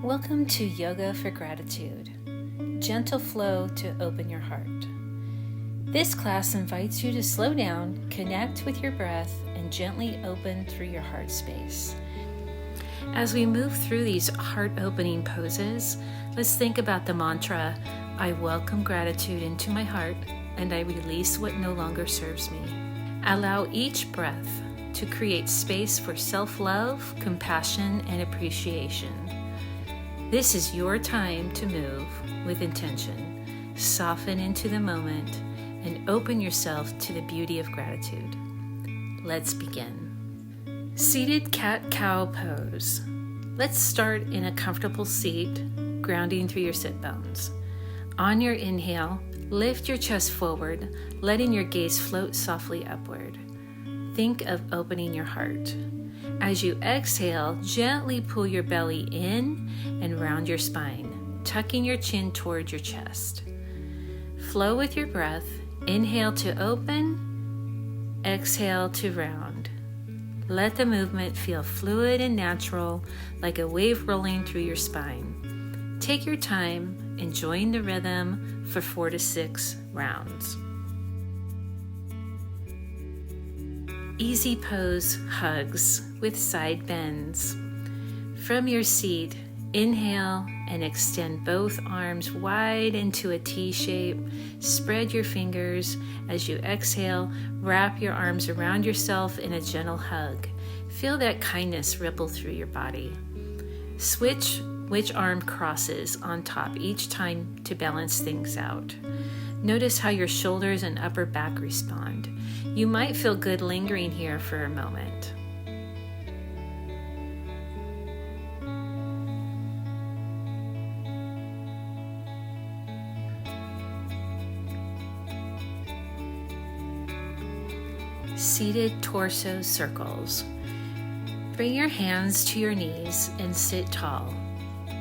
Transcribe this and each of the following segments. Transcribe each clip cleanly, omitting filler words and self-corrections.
Welcome to Yoga for Gratitude, gentle flow to open your heart. This class invites you to slow down, connect with your breath, and gently open through your heart space. As we move through these heart-opening poses, let's think about the mantra, I welcome gratitude into my heart, and I release what no longer serves me. Allow each breath to create space for self-love, compassion, and appreciation. This is your time to move with intention, soften into the moment, and open yourself to the beauty of gratitude. Let's begin. Seated cat-cow pose. Let's start in a comfortable seat, grounding through your sit bones. On your inhale, lift your chest forward, letting your gaze float softly upward. Think of opening your heart. As you exhale, gently pull your belly in and round your spine, tucking your chin toward your chest. Flow with your breath. Inhale to open, exhale to round. Let the movement feel fluid and natural, like a wave rolling through your spine. Take your time, enjoying the rhythm for 4 to 6 rounds. Easy pose hugs with side bends. From your seat, inhale and extend both arms wide into a T shape. Spread your fingers. As you exhale, wrap your arms around yourself in a gentle hug. Feel that kindness ripple through your body. Switch which arm crosses on top each time to balance things out. Notice how your shoulders and upper back respond. You might feel good lingering here for a moment. Seated torso circles. Bring your hands to your knees and sit tall.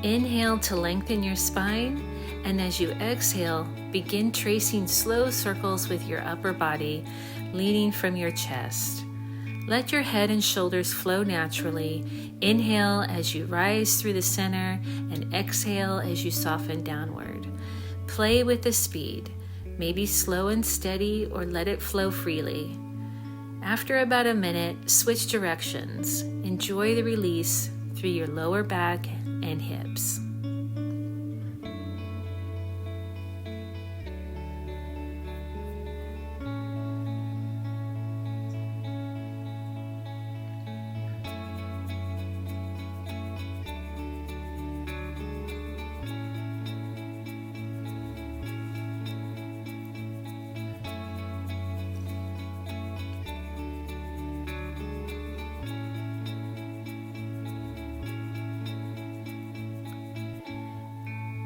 Inhale to lengthen your spine, and as you exhale, begin tracing slow circles with your upper body, leaning from your chest. Let your head and shoulders flow naturally. Inhale as you rise through the center, and exhale as you soften downward. Play with the speed, maybe slow and steady, or let it flow freely. After about a minute, switch directions. Enjoy the release through your lower back and hips.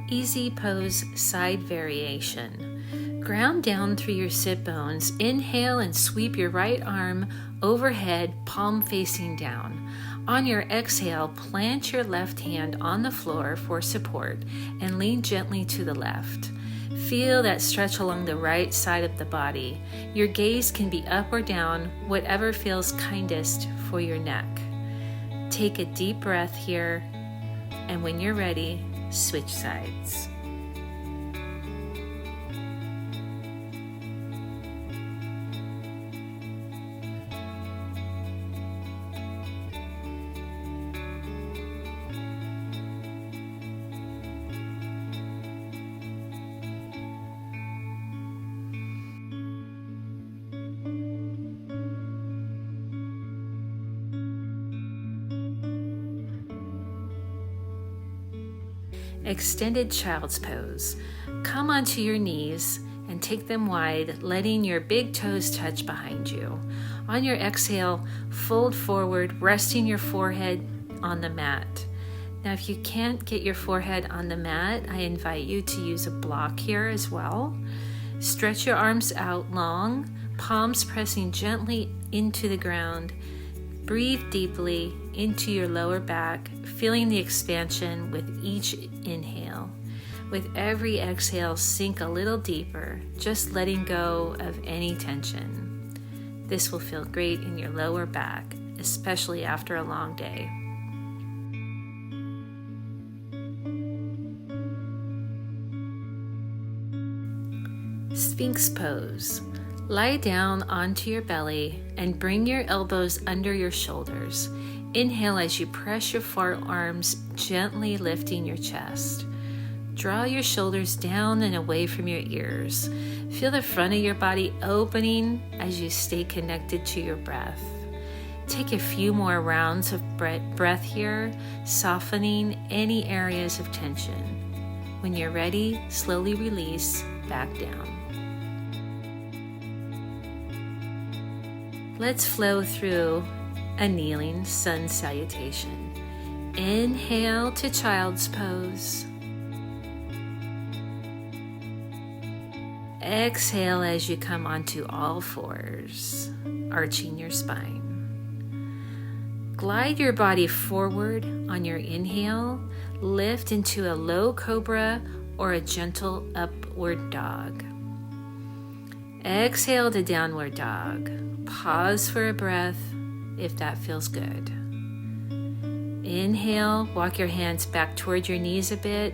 Easy pose side variation. Ground down through your sit bones. Inhale and sweep your right arm overhead, palm facing down. On your exhale, plant your left hand on the floor for support and lean gently to the left. Feel that stretch along the right side of the body. Your gaze can be up or down, whatever feels kindest for your neck. Take a deep breath here, and when you're ready, switch sides. Extended child's pose. Come onto your knees and take them wide, letting your big toes touch behind you. On your exhale, fold forward, resting your forehead on the mat. Now, if you can't get your forehead on the mat, I invite you to use a block here as well. Stretch your arms out long, palms pressing gently into the ground. Breathe deeply into your lower back, feeling the expansion with each inhale. With every exhale, sink a little deeper, just letting go of any tension. This will feel great in your lower back, especially after a long day. Sphinx pose. Lie down onto your belly and bring your elbows under your shoulders. Inhale as you press your forearms, gently lifting your chest. Draw your shoulders down and away from your ears. Feel the front of your body opening as you stay connected to your breath. Take a few more rounds of breath here, softening any areas of tension. When you're ready, slowly release back down. Let's flow through a kneeling sun salutation. Inhale to child's pose. Exhale as you come onto all fours, arching your spine. Glide your body forward on your inhale. Lift into a low cobra or a gentle upward dog. Exhale to downward dog. Pause for a breath if that feels good. Inhale, walk your hands back toward your knees a bit,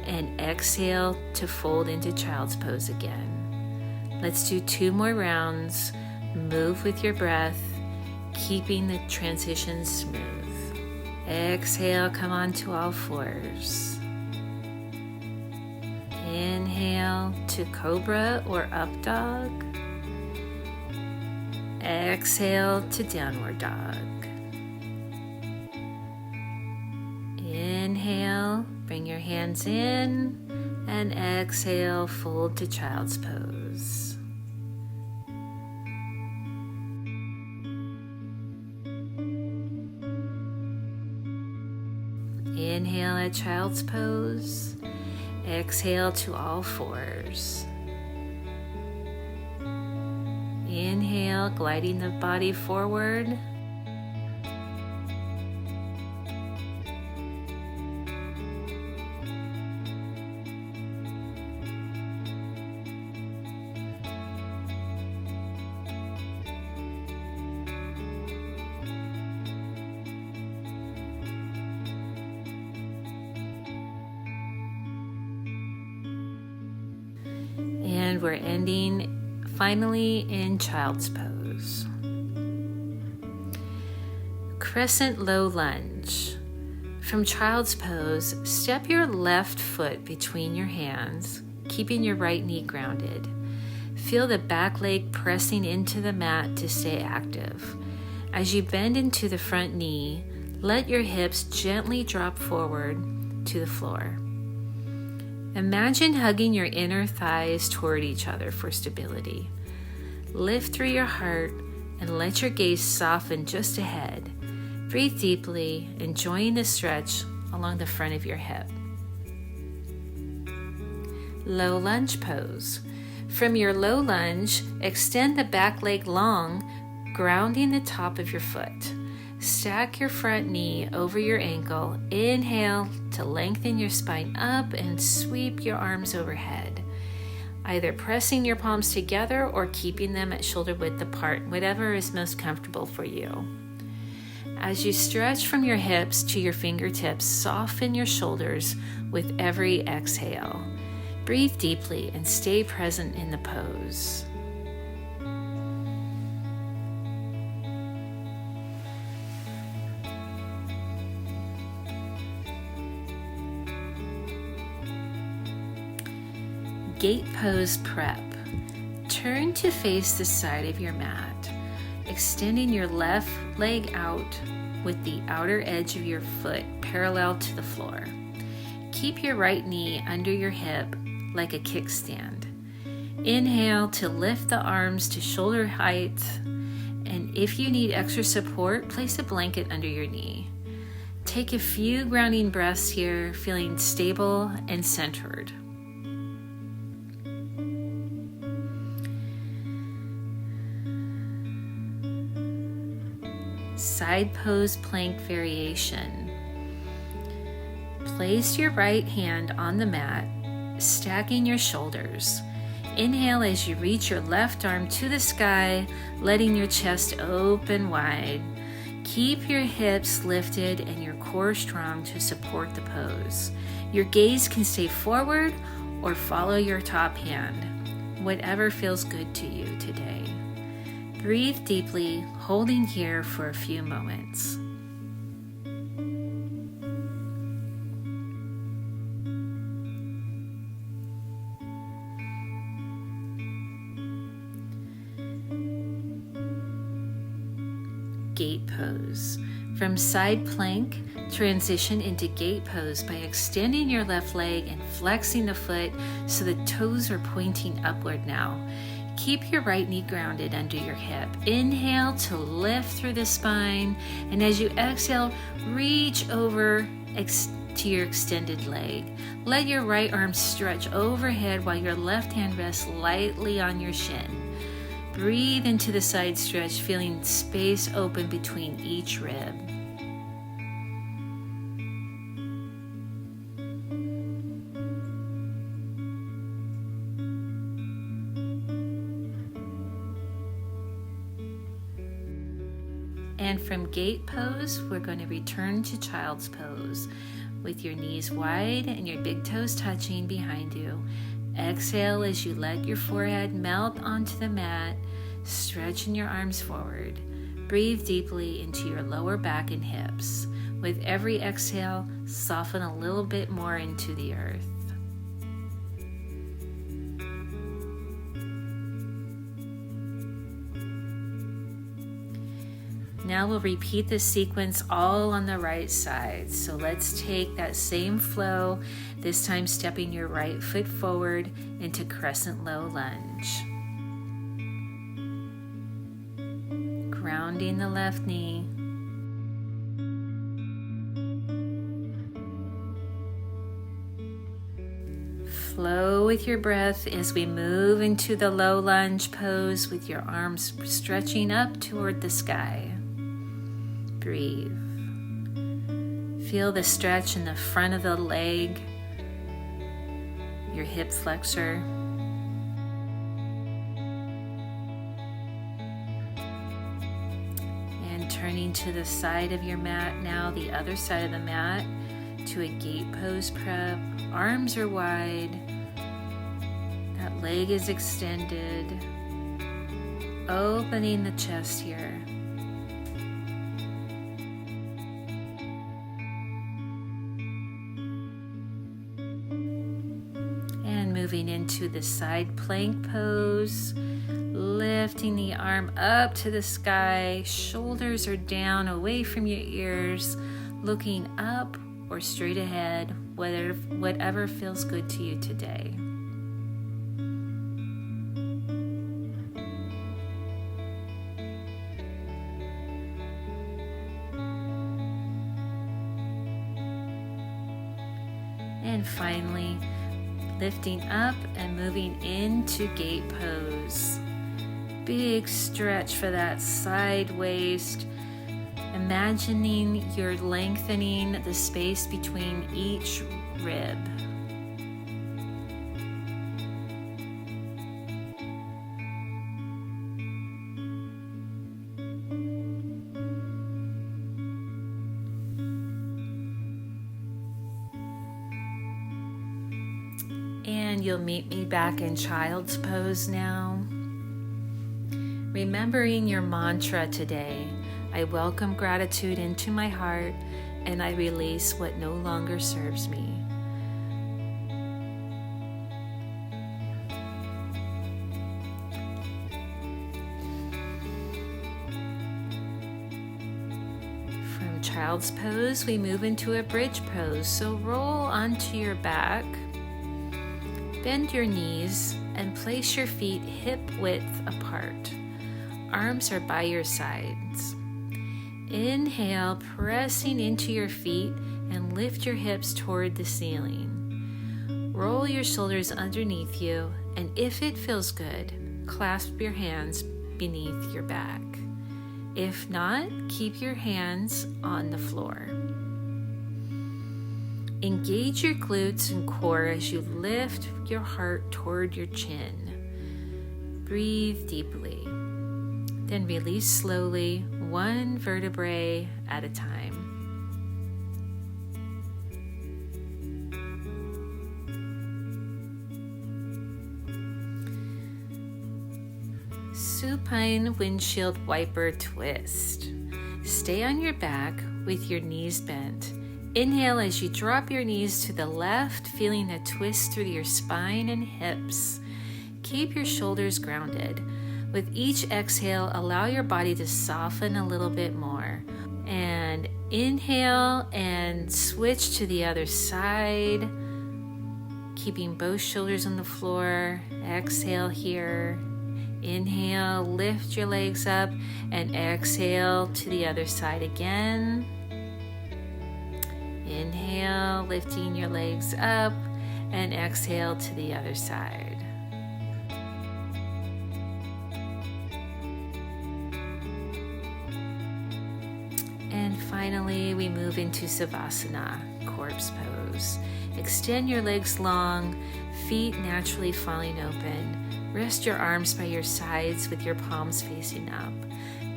and exhale to fold into child's pose again. Let's do 2 more rounds. Move with your breath, keeping the transition smooth. Exhale, come on to all fours. Inhale to cobra or up dog. Exhale to downward dog. Inhale, bring your hands in, and exhale, fold to child's pose. Inhale at child's pose. Exhale to all fours. Inhale, gliding the body forward. And we're ending finally in child's pose. Crescent low lunge. From child's pose, step your left foot between your hands, keeping your right knee grounded. Feel the back leg pressing into the mat to stay active. As you bend into the front knee, let your hips gently drop forward to the floor. Imagine hugging your inner thighs toward each other for stability. Lift through your heart and let your gaze soften just ahead. Breathe deeply, enjoying the stretch along the front of your hip. Low lunge pose. From your low lunge, extend the back leg long, grounding the top of your foot. Stack your front knee over your ankle. Inhale to lengthen your spine up and sweep your arms overhead, either pressing your palms together or keeping them at shoulder width apart, whatever is most comfortable for you. As you stretch from your hips to your fingertips, soften your shoulders with every exhale. Breathe deeply and stay present in the pose. Gate pose prep. Turn to face the side of your mat, extending your left leg out with the outer edge of your foot parallel to the floor. Keep your right knee under your hip like a kickstand. Inhale to lift the arms to shoulder height, and if you need extra support, place a blanket under your knee. Take a few grounding breaths here, feeling stable and centered. Side pose plank variation. Place your right hand on the mat, stacking your shoulders. Inhale as you reach your left arm to the sky, letting your chest open wide. Keep your hips lifted and your core strong to support the pose. Your gaze can stay forward or follow your top hand. whatever feels good to you today. Breathe deeply, holding here for a few moments. Gate pose. From side plank, transition into gate pose by extending your left leg and flexing the foot so the toes are pointing upward now. Keep your right knee grounded under your hip. Inhale to lift through the spine, and as you exhale, reach over to your extended leg. Let your right arm stretch overhead while your left hand rests lightly on your shin. Breathe into the side stretch, feeling space open between each rib. And from gate pose, we're going to return to child's pose with your knees wide and your big toes touching behind you. Exhale as you let your forehead melt onto the mat, stretching your arms forward. Breathe deeply into your lower back and hips. With every exhale, soften a little bit more into the earth. Now we'll repeat this sequence all on the right side. So let's take that same flow, this time stepping your right foot forward into crescent low lunge. Grounding the left knee. Flow with your breath as we move into the low lunge pose with your arms stretching up toward the sky. Breathe. Feel the stretch in the front of the leg, your hip flexor. And turning to the side of your mat now, the other side of the mat, to a gate pose prep. Arms are wide. That leg is extended. Opening the chest here. Moving into the side plank pose, lifting the arm up to the sky, shoulders are down away from your ears, looking up or straight ahead, whatever feels good to you today. And finally, lifting up and moving into gate pose. Big stretch for that side waist. Imagining you're lengthening the space between each rib. And you'll meet me back in child's pose now. Remembering your mantra today, I welcome gratitude into my heart and I release what no longer serves me. From child's pose, we move into a bridge pose. So roll onto your back. Bend your knees and place your feet hip width apart. Arms are by your sides. Inhale, pressing into your feet and lift your hips toward the ceiling. Roll your shoulders underneath you, and if it feels good, clasp your hands beneath your back. If not, keep your hands on the floor. Engage your glutes and core as you lift your heart toward your chin. Breathe deeply. Then release slowly, one vertebrae at a time. Supine windshield wiper twist. Stay on your back with your knees bent. Inhale as you drop your knees to the left, feeling a twist through your spine and hips. Keep your shoulders grounded. With each exhale, allow your body to soften a little bit more. And inhale and switch to the other side, keeping both shoulders on the floor. Exhale here. Inhale, lift your legs up, and exhale to the other side again. Inhale, lifting your legs up, and exhale to the other side. And finally, we move into Savasana, corpse pose. Extend your legs long, feet naturally falling open. Rest your arms by your sides with your palms facing up.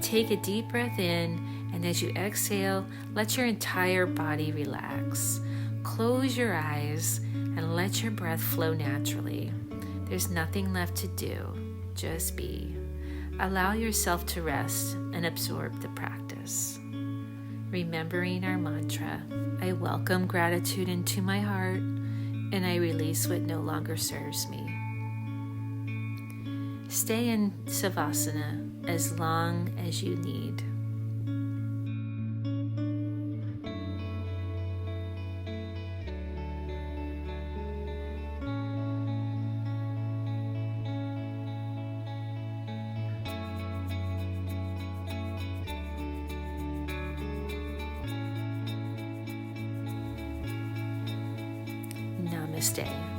Take a deep breath in, and as you exhale, let your entire body relax. Close your eyes and let your breath flow naturally. There's nothing left to do, just be. Allow yourself to rest and absorb the practice. Remembering our mantra, I welcome gratitude into my heart, and I release what no longer serves me. Stay in Savasana as long as you need. Namaste.